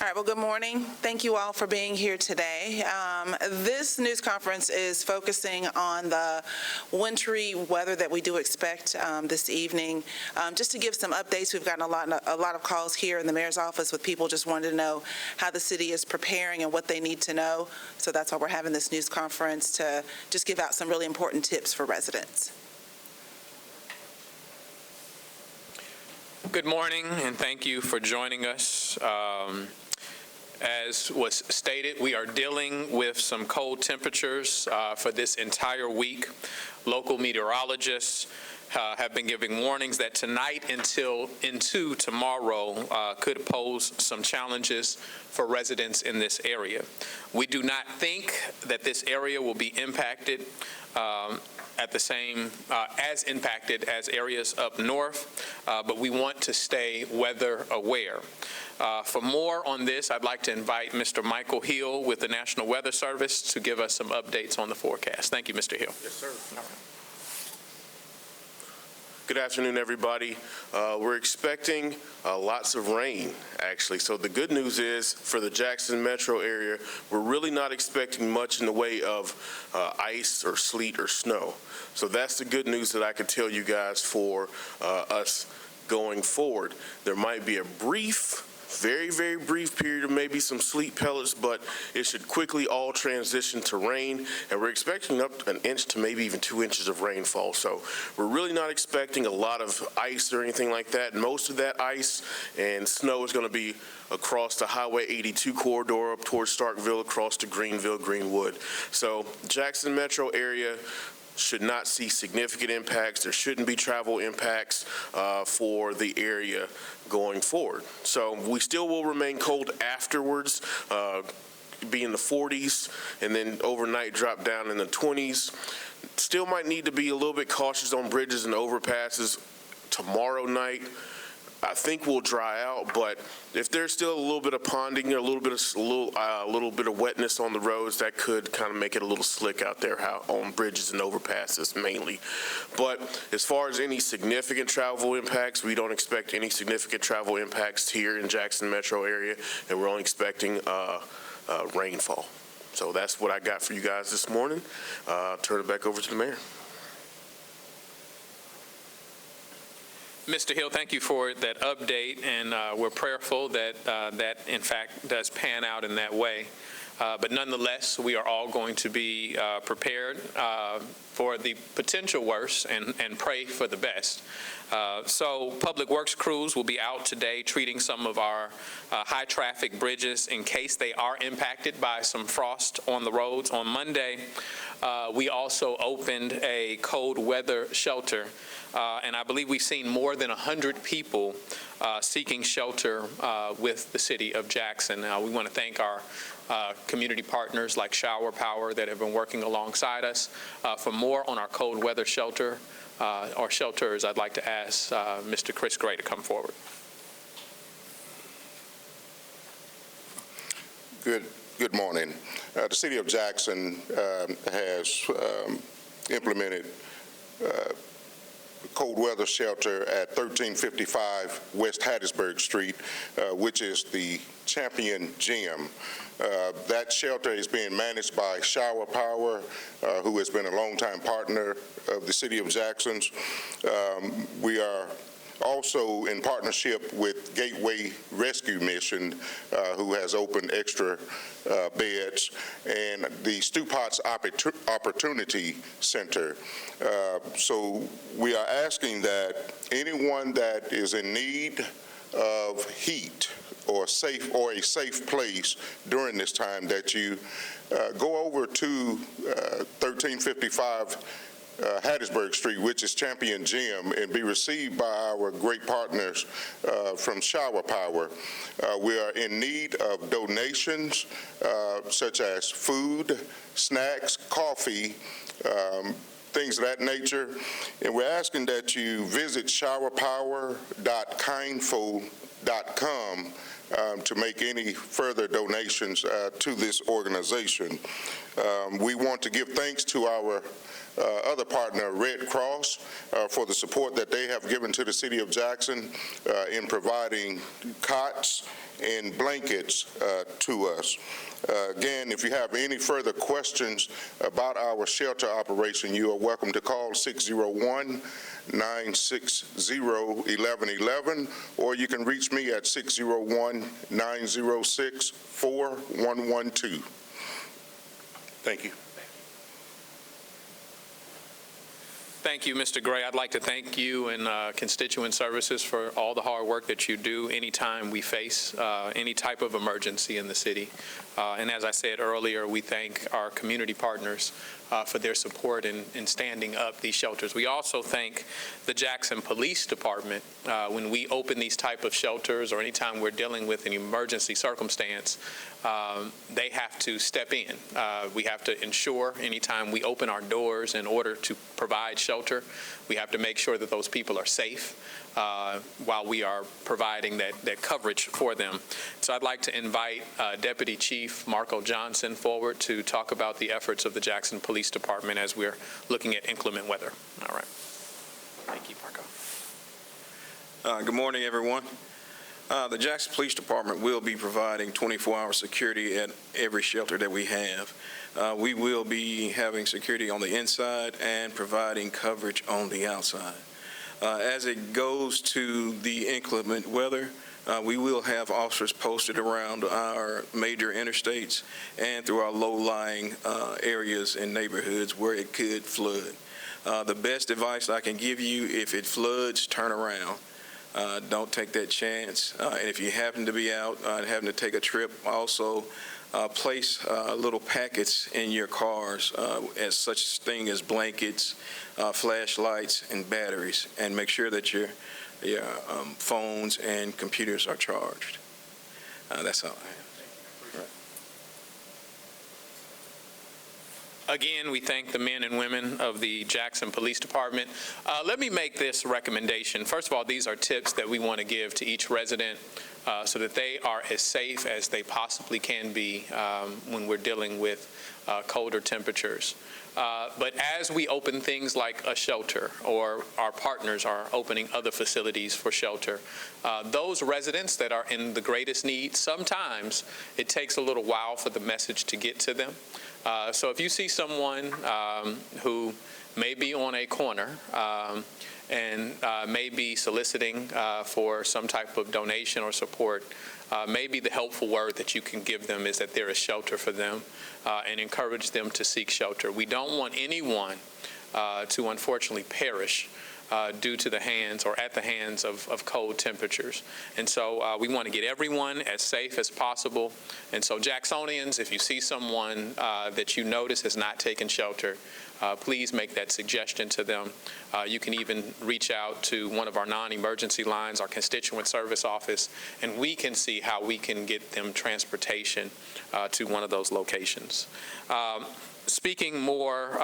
All right, well, good morning. Thank you all for being here today. This news conference is focusing on the wintry weather that we do expect this evening. Just to give some updates, we've gotten a lot of calls here in the mayor's office with people just wanting to know how the city is preparing and what they need to know. So that's why we're having this news conference, to just give out some really important tips for residents. Good morning, and thank you for joining us. As was stated, we are dealing with some cold temperatures for this entire week. Local meteorologists have been giving warnings that tonight into tomorrow could pose some challenges for residents in this area. We do not think that this area will be impacted at the same as impacted as areas up north, but we want to stay weather aware. For more on this, I'd like to invite Mr. Michael Hill with the National Weather Service to give us some updates on the forecast. Thank you, Mr. Hill. Yes, sir. Good afternoon, everybody. We're expecting lots of rain, actually. So the good news is, for the Jackson metro area, we're really not expecting much in the way of ice or sleet or snow. So that's the good news that I could tell you guys for us going forward. There might be a very, very brief period of maybe some sleet pellets, but it should quickly all transition to rain, and we're expecting up to 1 inch to maybe even 2 inches of rainfall. So we're really not expecting a lot of ice or anything like that. Most of that ice and snow is going to be across the Highway 82 corridor up towards Starkville, across to Greenville, Greenwood. So Jackson metro area should not see significant impacts. There shouldn't be travel impacts for the area going forward. So we still will remain cold afterwards, be in the 40s, and then overnight drop down in the 20s. Still might need to be a little bit cautious on bridges and overpasses tomorrow night. I think we'll dry out, but if there's still a little bit of ponding, a little bit of wetness on the roads, that could kind of make it a little slick out there on bridges and overpasses mainly. But as far as any significant travel impacts, we don't expect any significant travel impacts here in Jackson metro area, and we're only expecting rainfall. So that's what I got for you guys this morning. Turn it back over to the mayor. Mr. Hill, thank you for that update, and we're prayerful that that in fact does pan out in that way. But nonetheless, we are all going to be prepared for the potential worst and pray for the best. So Public Works crews will be out today treating some of our high traffic bridges in case they are impacted by some frost on the roads. On Monday, we also opened a cold weather shelter, and I believe we've seen more than 100 people seeking shelter with the city of Jackson. We want to thank our community partners like Shower Power that have been working alongside us. For more on our cold weather shelter or shelters, I'd like to ask Mr. Chris Gray to come forward. Good morning. The city of Jackson has implemented cold weather shelter at 1355 West Hattiesburg Street, which is the Champion Gym. That shelter is being managed by Shower Power, who has been a longtime partner of the city of Jackson. We are also in partnership with Gateway Rescue Mission, who has opened extra beds, and the Stu Potts Opportunity Center. So we are asking that anyone that is in need of heat or a safe place during this time, that you go over to 1355 Hattiesburg Street, which is Champion Gym, and be received by our great partners from Shower Power. We are in need of donations such as food, snacks, coffee, things of that nature. And we're asking that you visit showerpower.kindful.com to make any further donations to this organization. We want to give thanks to our other partner, Red Cross, for the support that they have given to the city of Jackson in providing cots and blankets to us. Again, if you have any further questions about our shelter operation, you are welcome to call 601-960-1111, or you can reach me at 601-906-4112. Thank you. Thank you, Mr. Gray. I'd like to thank you and Constituent Services for all the hard work that you do anytime we face any type of emergency in the city. And as I said earlier, we thank our community partners for their support in standing up these shelters. We also thank the Jackson Police Department. When we open these type of shelters or anytime we're dealing with an emergency circumstance, they have to step in. We have to ensure anytime we open our doors in order to provide shelter, we have to make sure that those people are safe while we are providing that coverage for them. So I'd like to invite Deputy Chief Marco Johnson forward to talk about the efforts of the Jackson Police Department as we're looking at inclement weather. All right. Thank you, Marco. Good morning, everyone. The Jackson Police Department will be providing 24-hour security at every shelter that we have. We will be having security on the inside and providing coverage on the outside. As it goes to the inclement weather, we will have officers posted around our major interstates and through our low-lying areas and neighborhoods where it could flood. The best advice I can give you, if it floods, turn around. Don't take that chance. And if you happen to be out having to take a trip, also place little packets in your cars as such thing as blankets, flashlights, and batteries, and make sure that your phones and computers are charged. That's all I have. Again, we thank the men and women of the Jackson Police Department. Let me make this recommendation. First of all, these are tips that we want to give to each resident so that they are as safe as they possibly can be when we're dealing with colder temperatures. But as we open things like a shelter, or our partners are opening other facilities for shelter, those residents that are in the greatest need, sometimes it takes a little while for the message to get to them. So if you see someone who may be on a corner and may be soliciting for some type of donation or support, maybe the helpful word that you can give them is that there is shelter for them, and encourage them to seek shelter. We don't want anyone to unfortunately perish due to the hands or at the hands of cold temperatures. And so we want to get everyone as safe as possible. And so Jacksonians, if you see someone that you notice has not taken shelter, please make that suggestion to them. You can even reach out to one of our non-emergency lines, our constituent service office, and we can see how we can get them transportation to one of those locations. Speaking more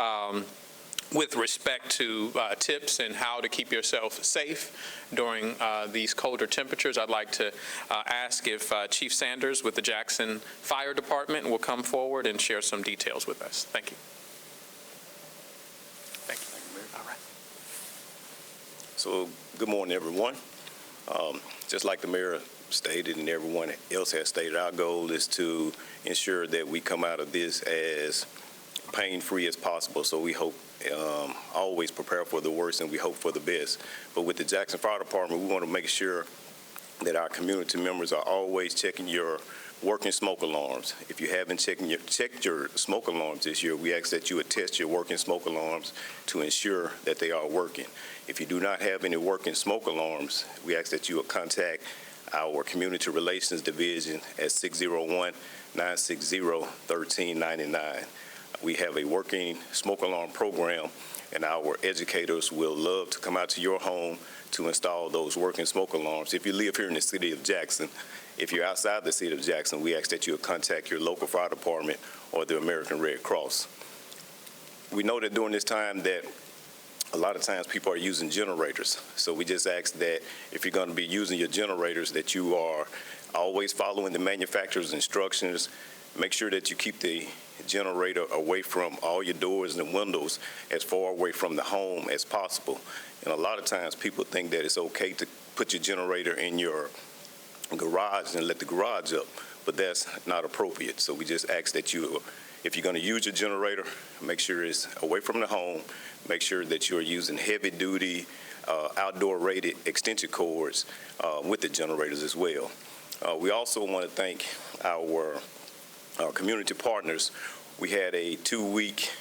with respect to tips and how to keep yourself safe during these colder temperatures, I'd like to ask if Chief Sanders with the Jackson Fire Department will come forward and share some details with us. Thank you. Thank you. All right. So, good morning, everyone. Just like the mayor stated and everyone else has stated, our goal is to ensure that we come out of this as pain-free as possible. So we hope always prepare for the worst and we hope for the best. But with the Jackson Fire Department, we want to make sure that our community members are always checking your working smoke alarms. If you haven't checked your smoke alarms this year, we ask that you would test your working smoke alarms to ensure that they are working. If you do not have any working smoke alarms, we ask that you would contact our Community Relations Division at 601-960-1399. We have a working smoke alarm program, and our educators will love to come out to your home to install those working smoke alarms. If you live here in the city of Jackson, if you're outside the city of Jackson, we ask that you contact your local fire department or the American Red Cross. We know that during this time that a lot of times people are using generators. So we just ask that if you're going to be using your generators, that you are always following the manufacturer's instructions, Make sure that you keep the generator away from all your doors and windows, as far away from the home as possible. And a lot of times people think that it's okay to put your generator in your garage and let the garage up, but that's not appropriate. So we just ask that you, if you're going to use your generator, make sure it's away from the home. Make sure that you're using heavy-duty, outdoor-rated extension cords with the generators as well. We also want to thank our community partners. We had a 2-week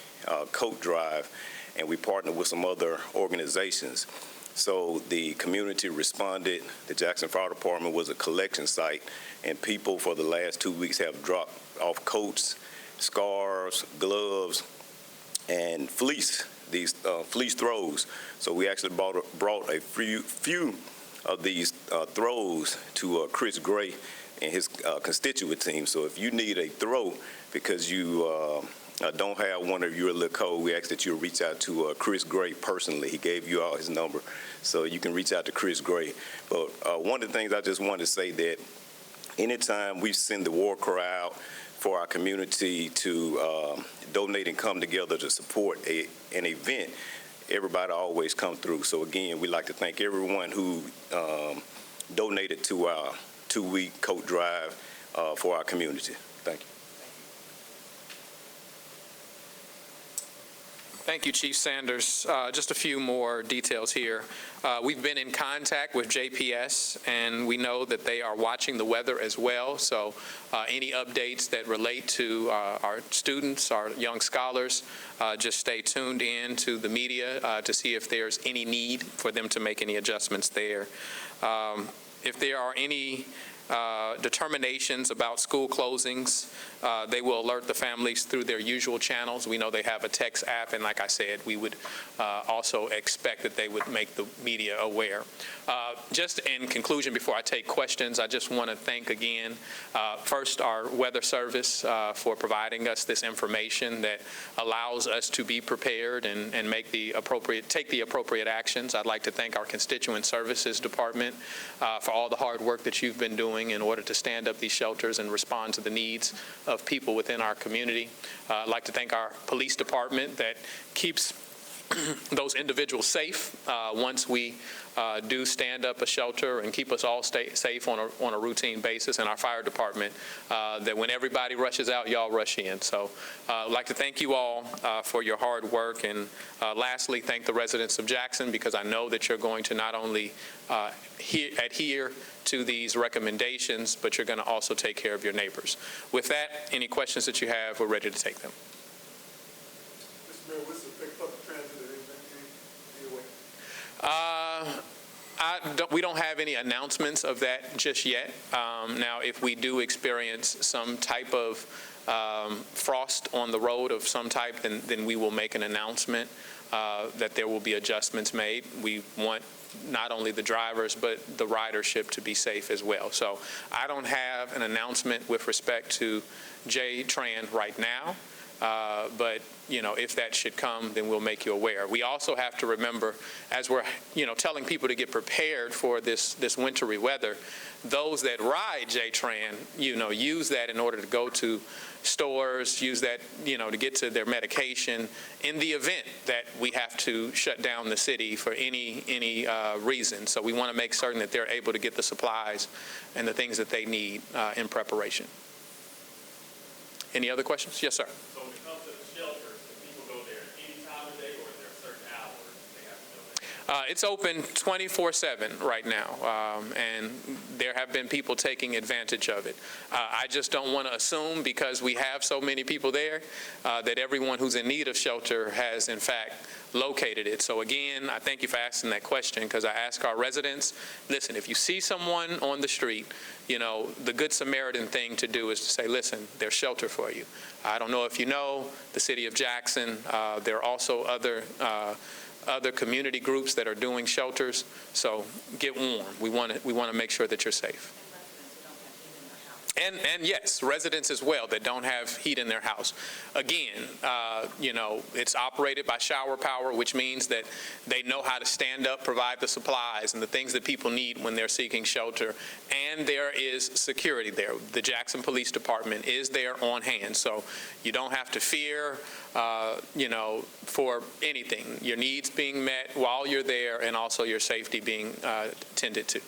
coat drive, and we partnered with some other organizations. So the community responded. The Jackson Fire Department was a collection site, and people for the last 2 weeks have dropped off coats, scarves, gloves, and fleece, these fleece throws. So we actually brought a few of these throws to Chris Gray and his constituent team. So if you need a throw because you don't have one or you're a little cold, we ask that you reach out to Chris Gray personally. He gave you all his number, so you can reach out to Chris Gray. But one of the things I just wanted to say that anytime we send the war cry out for our community to donate and come together to support an event, everybody always comes through. So again, we'd like to thank everyone who donated to our 2-week coat drive for our community. Thank you. Thank you, Chief Sanders. Just a few more details here. We've been in contact with JPS, and we know that they are watching the weather as well. So any updates that relate to our students, our young scholars, just stay tuned in to the media to see if there's any need for them to make any adjustments there. If there are any determinations about school closings, they will alert the families through their usual channels. We know they have a text app, and like I said, we would also expect that they would make the media aware. Just in conclusion, before I take questions, I just want to thank again, first, our weather service for providing us this information that allows us to be prepared and take the appropriate actions. I'd like to thank our Constituent Services Department for all the hard work that you've been doing in order to stand up these shelters and respond to the needs of people within our community. I'd like to thank our police department that keeps those individuals safe once we do stand up a shelter and keep us all safe on a routine basis, and our fire department that when everybody rushes out, y'all rush in. So I'd like to thank you all for your hard work, and lastly, thank the residents of Jackson, because I know that you're going to not only adhere to these recommendations, but you're going to also take care of your neighbors. With that, any questions that you have, we're ready to take them. Mr. Mayor, what's the big public transit that We don't have any announcements of that just yet. Now, if we do experience some type of frost on the road of some type, then we will make an announcement that there will be adjustments made. We want not only the drivers, but the ridership to be safe as well. So I don't have an announcement with respect to J-Tran right now. But, if that should come, then we'll make you aware. We also have to remember, as we're, telling people to get prepared for this wintry weather, those that ride J-Tran, use that in order to go to stores, use that, to get to their medication in the event that we have to shut down the city for any reason. So we want to make certain that they're able to get the supplies and the things that they need in preparation. Any other questions? Yes, sir. So when it comes to the shelters, do people go there any time of day, or is there certain hours they have to go there? It's open 24/7 right now, and there have been people taking advantage of it. I just don't want to assume, because we have so many people there, that everyone who's in need of shelter has, in fact, located it. So again, I thank you for asking that question, because I ask our residents, listen, if you see someone on the street, the Good Samaritan thing to do is to say, listen, there's shelter for you. I don't know if you know, the city of Jackson, there are also other community groups that are doing shelters. So get warm. We want to make sure that you're safe. And yes, residents as well that don't have heat in their house. Again, it's operated by shower power, which means that they know how to stand up, provide the supplies and the things that people need when they're seeking shelter. And there is security there. The Jackson Police Department is there on hand. So you don't have to fear, for anything. Your needs being met while you're there and also your safety being tended to.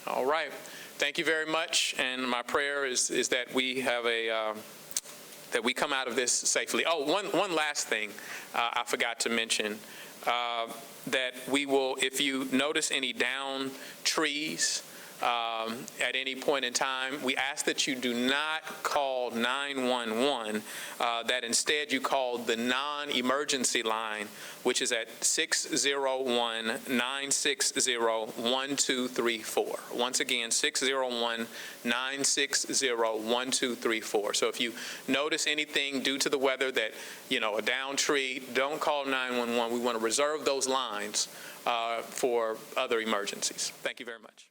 All right. Thank you very much, and my prayer is that we have that we come out of this safely. Oh, one last thing I forgot to mention, that we will, if you notice any downed trees at any point in time, we ask that you do not call 911, that instead you call the non-emergency line, which is at 601-960-1234. Once again, 601-960-1234. So if you notice anything due to the weather that, a downed tree, don't call 911. We want to reserve those lines for other emergencies. Thank you very much.